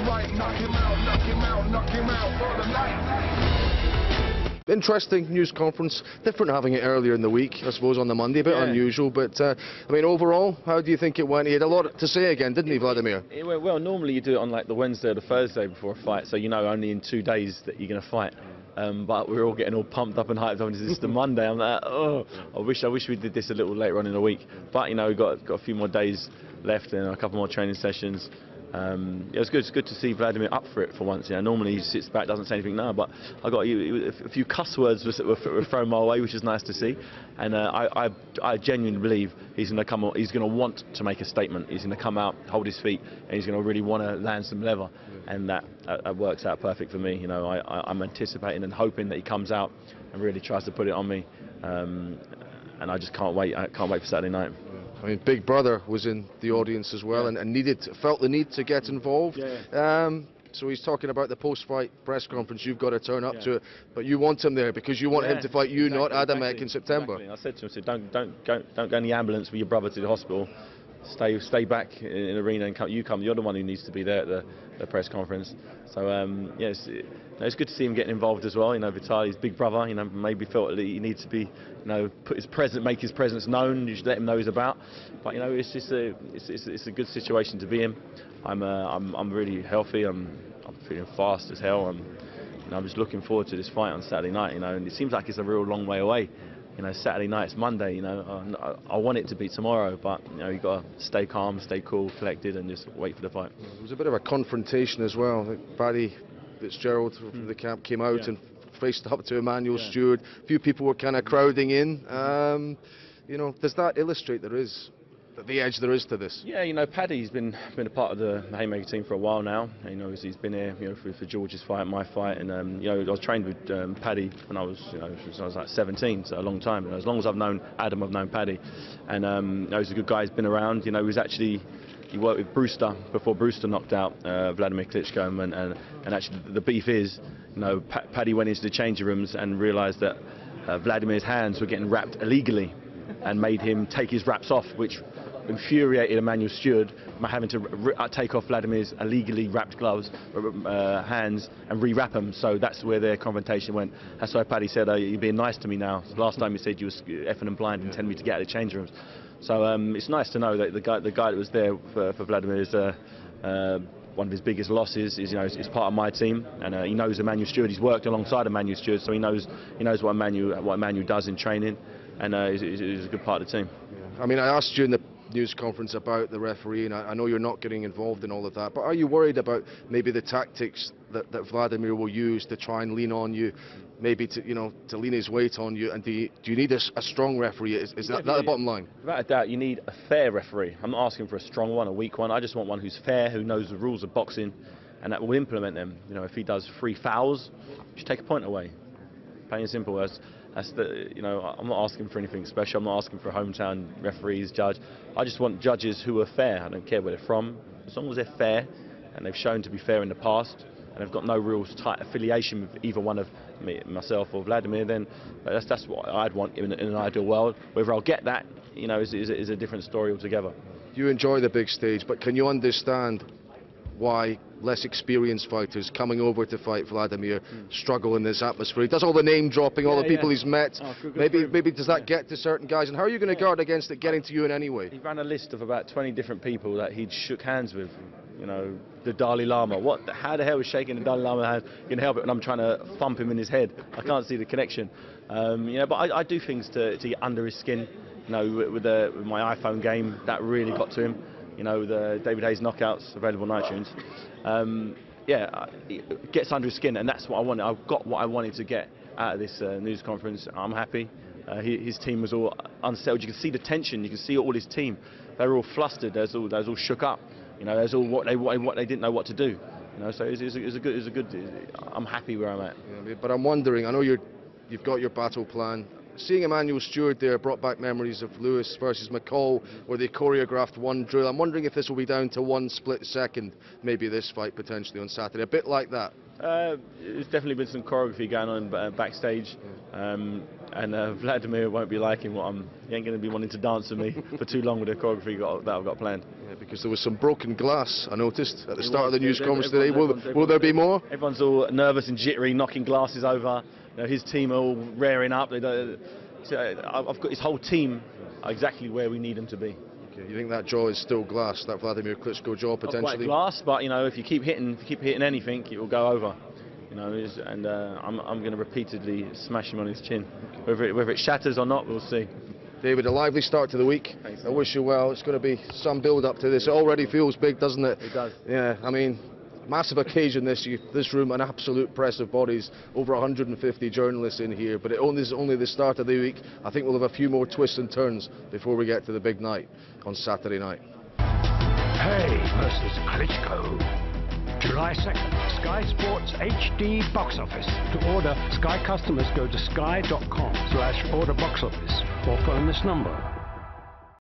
right, knock him out, knock him out, knock him out for the night. Interesting news conference, different having it earlier in the week, I suppose, on the Monday, a bit unusual, but I mean, overall, how do you think it went? He had a lot to say again, didn't he, Vladimir? It went well. Normally you do it on like the Wednesday or the Thursday before a fight, so you know only in 2 days that you're going to fight. But we're all getting all pumped up and hyped up. This is the Monday. I'm like, oh, I wish we did this a little later on in the week. But you know, we've got a few more days left and a couple more training sessions. It was good. It's good to see Vladimir up for it for once. You know, normally he sits back, doesn't say anything now. But I got a few cuss words were thrown my way, which is nice to see. And I genuinely believe he's going to come. He's going to want to make a statement. He's going to come out, hold his feet, and he's going to really want to land some leather. And that works out perfect for me. You know, I'm anticipating and hoping that he comes out and really tries to put it on me. And I just can't wait. I can't wait for Saturday night. I mean, Big Brother was in the audience as well, and felt the need to get involved. So he's talking about the post-fight press conference. You've got to turn up to it, but you want him there because you want him to fight you, not Adamek in September. Exactly. I said to him, don't go in the ambulance with your brother to the hospital. Stay back in the arena and come. You're the one who needs to be there at the press conference. So yes, it's good to see him getting involved as well. You know, Vitaly's big brother. You know, maybe felt that he needs to be, you know, make his presence known. You should let him know he's about. But you know, it's just it's a good situation to be in. I'm really healthy. I'm feeling fast as hell. I'm just looking forward to this fight on Saturday night. You know, and it seems like it's a real long way away. You know, Saturday night's Monday. You know, I want it to be tomorrow, but you know, you got to stay calm, stay cool, collected, and just wait for the fight. It was a bit of a confrontation as well. I think Paddy Fitzgerald from the camp came out and faced up to Emmanuel Stewart. A few people were kind of crowding in. You know, does that illustrate the edge there is to this? Yeah, you know, Paddy's been a part of the Haymaker team for a while now. You know, he's been here, you know, for George's fight, my fight, and you know, I was trained with Paddy when I was, you know, since I was like 17, so a long time. You know, as long as I've known Adam, I've known Paddy, and you know, he's a good guy. He's been around. You know, he worked with Brewster before Brewster knocked out Vladimir Klitschko, and actually the beef is, you know, Paddy went into the changing rooms and realised that Vladimir's hands were getting wrapped illegally, and made him take his wraps off, which infuriated Emmanuel Stewart by having to take off Vladimir's illegally wrapped gloves, hands, and re-wrap them. So that's where their confrontation went. That's why Paddy said, "You're being nice to me now. Last time you said you were effing and blind and telling me to get out of the change rooms." So it's nice to know that the guy that was there for Vladimir is one of his biggest losses. Is, you know, is part of my team, and he knows Emmanuel Stewart. He's worked alongside Emmanuel Stewart, so he knows what Emmanuel does in training, and he's a good part of the team. I mean, I asked you in the news conference about the referee, and I know you're not getting involved in all of that, but are you worried about maybe the tactics that Vladimir will use to try and lean on you, maybe to lean his weight on you? And do you need a strong referee? Is that the bottom line? Without a doubt, you need a fair referee. I'm not asking for a strong one, a weak one. I just want one who's fair, who knows the rules of boxing, and that will implement them. You know, if he does 3 fouls, just take a point away. Plain and simple. That's the, you know, I'm not asking for anything special. I'm not asking for a hometown referees, judge. I just want judges who are fair. I don't care where they're from. As long as they're fair, and they've shown to be fair in the past, and they've got no real tight affiliation with either one of myself or Vladimir, then that's what I'd want in an ideal world. Whether I'll get that, you know, is a different story altogether. You enjoy the big stage, but can you understand why less experienced fighters coming over to fight Vladimir struggle in this atmosphere? He does all the name dropping, all the people he's met. Maybe does that get to certain guys? And how are you going to guard against it getting to you in any way? He ran a list of about 20 different people that he'd shook hands with. You know, the Dalai Lama. How the hell is shaking the Dalai Lama hand going to help it when I'm trying to thump him in his head? I can't see the connection. You know, but I do things to get under his skin. You know, with my iPhone game, that really got to him. You know, the David Haye's knockouts, available on iTunes. Yeah, it gets under his skin, and that's what I wanted. I've got what I wanted to get out of this news conference. I'm happy. His team was all unsettled. You can see the tension. You can see all his team. They were all flustered. They was all shook up. You know, there's all what they didn't know what to do. You know, so it's a good. I'm happy where I'm at. Yeah, but I'm wondering. I know you've got your battle plan. seeing Emmanuel Stewart there brought back memories of Lewis versus McCall, where they choreographed one drill. I'm wondering if this will be down to one split second, maybe this fight potentially on Saturday, a bit like that. There's definitely been some choreography going on backstage, and Vladimir won't be liking what he ain't going to be wanting to dance with me for too long with the choreography that I've got planned. Yeah, because there was some broken glass, I noticed, at the start of the news conference today. Will there be more? Everyone's all nervous and jittery, knocking glasses over. You know, his team are all raring up. I've got his whole team exactly where we need them to be. Okay, you think that jaw is still glass, that Vladimir Klitschko jaw potentially? Not quite glass, but you know, if you keep hitting anything, it will go over. You know, and I'm going to repeatedly smash him on his chin. Whether it shatters or not, we'll see. David, a lively start to the week. Thanks, I wish you well. It's going to be some build-up to this. It already feels big, doesn't it? It does. Yeah, I mean, massive occasion this room, an absolute press of bodies, over 150 journalists in here, but it's only the start of the week. I think we'll have a few more twists and turns before we get to the big night on Saturday night. Haye versus Klitschko. July 2nd, Sky Sports HD box office. To order, Sky customers go to sky.com/order box office or phone this number